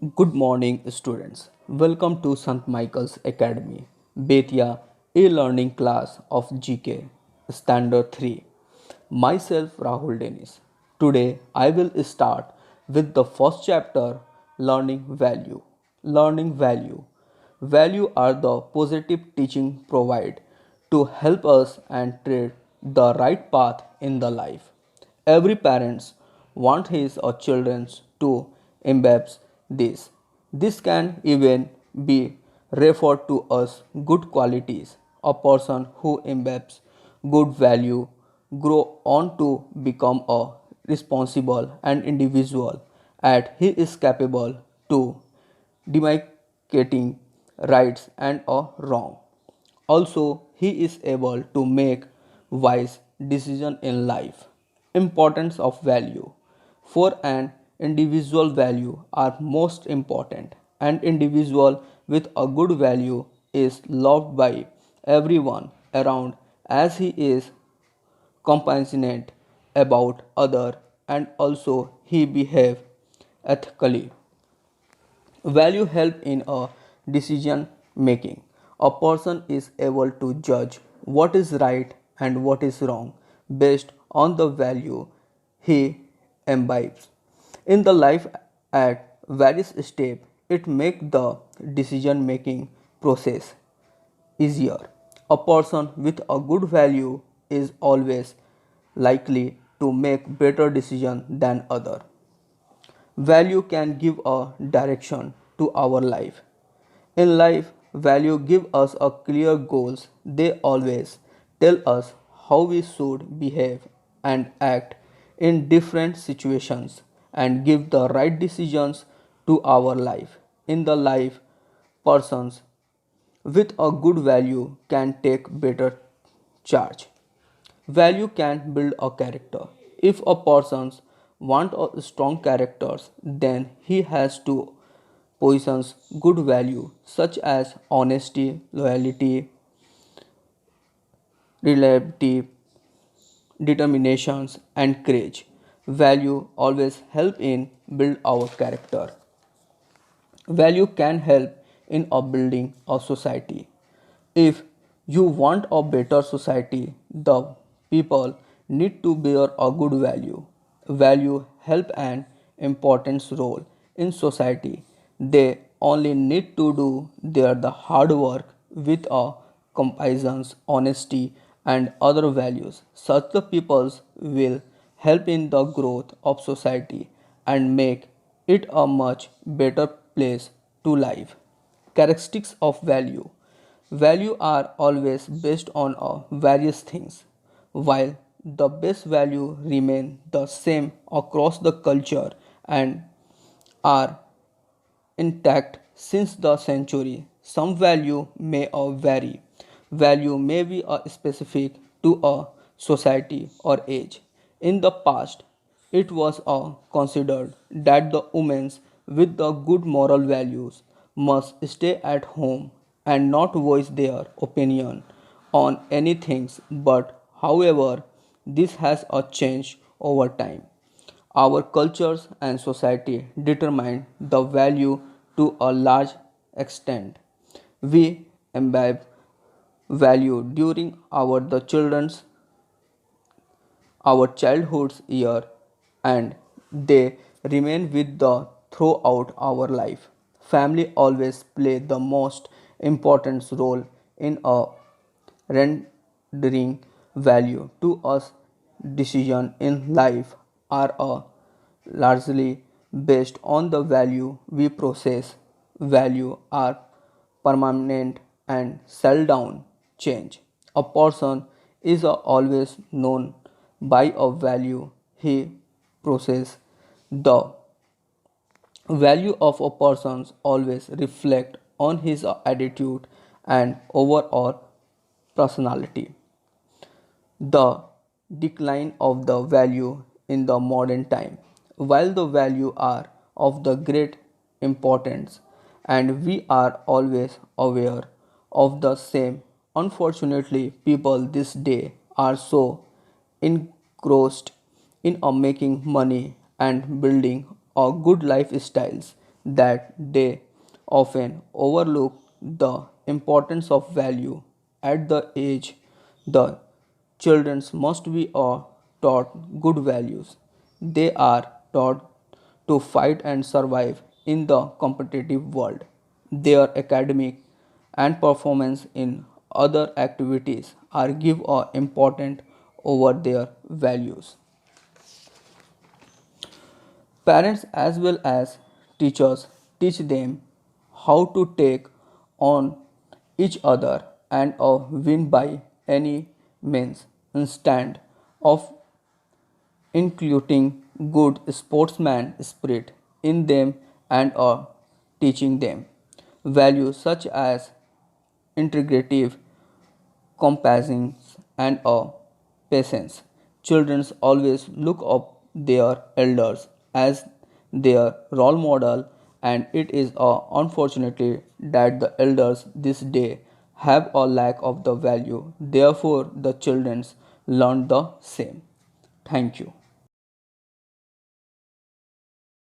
Good morning, students. Welcome to St. Michael's Academy, Betia e-learning class of GK, Standard 3. Myself, Rahul Dennis. Today, I will start with the first chapter, Learning Value. Learning Value. Value are the positive teaching provide to help us and tread the right path in the life. Every parents want his or children to imbibe this. This can even be referred to as good qualities. A person who imbibes good value grow on to become a responsible and individual and he is capable to demarcating rights and a wrong. Also, he is able to make wise decisions in life. Importance of value. For an individual value are most important. An individual with a good value is loved by everyone around as he is compassionate about other and also he behave ethically. Value help in a decision making. A person is able to judge what is right and what is wrong based on the value he imbibes. In the life at various steps, it makes the decision making process easier. A person with a good value is always likely to make better decisions than other. Value can give a direction to our life. In life, value give us a clear goals. They always tell us how we should behave and act in different situations and give the right decisions to our life. In the life, persons with a good value can take better charge. Value can build a character. If a person wants a strong characters, then he has to possess good value such as honesty, loyalty, reliability, determinations, and courage. Value always help in build our character. Value can help in a building a society. If you want a better society, the people need to bear a good value. Value help an important role in society. They only need to do their the hard work with a compassion, honesty, and other values. Such the peoples will help in the growth of society and make it a much better place to live. Characteristics of value. Value are always based on various things, while the base value remain the same across the culture and are intact since the century. Some value may vary. Value may be specific to a society or age. In the past, it was considered that the women with the good moral values must stay at home and not voice their opinion on anything. But however, this has changed over time. Our cultures and society determine the value to a large extent. We imbibe value during the children's our childhood's year and they remain with the throughout our life. Family always play the most important role in a rendering value to us. Decision in life are largely based on the value we process. Value are permanent and seldom change. A person is always known by a value he possesses. The value of a person always reflect on his attitude and overall personality. The decline of the value in the modern time. While the value are of the great importance and we are always aware of the same, unfortunately people this day are so engrossed in making money and building a good lifestyles. that they often overlook the importance of value. At the age, the children must be taught good values. They are taught to fight and survive in the competitive world. Their academic and performance in other activities are give a important over their values. Parents as well as teachers teach them how to take on each other and win by any means instead of including good sportsman spirit in them and teaching them values such as integrative compassion and patience. Children always look up their elders as their role model, and it is unfortunately that the elders this day have a lack of the value. Therefore, the children learn the same. Thank you.